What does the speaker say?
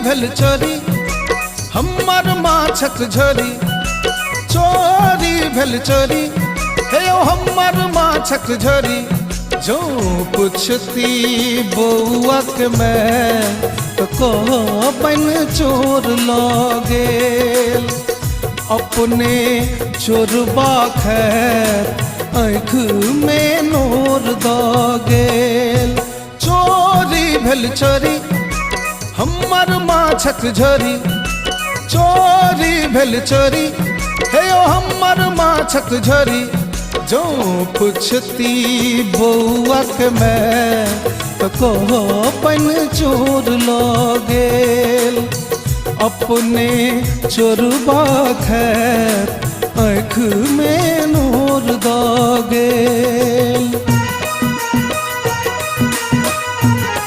भेल चोरी हम्मर माछक झोरी, चोरी भेल चोरी हे ओ हम्मर माछक झोरी। जो पूछती बउआ के मैं तो कहबन चोर ल गेल। अपने चोरबा खैर आँख में नोर द गेल। चोरी भेल चोरी हम्मर माछक झोरी, चोरी भेल चोरी हे ओ हम्मर माछक झोरी। जो पूछती बउआ के मैं तो कहबन चोर ल गेल। अपने चोरबा खैर आँख में नोर द गेल।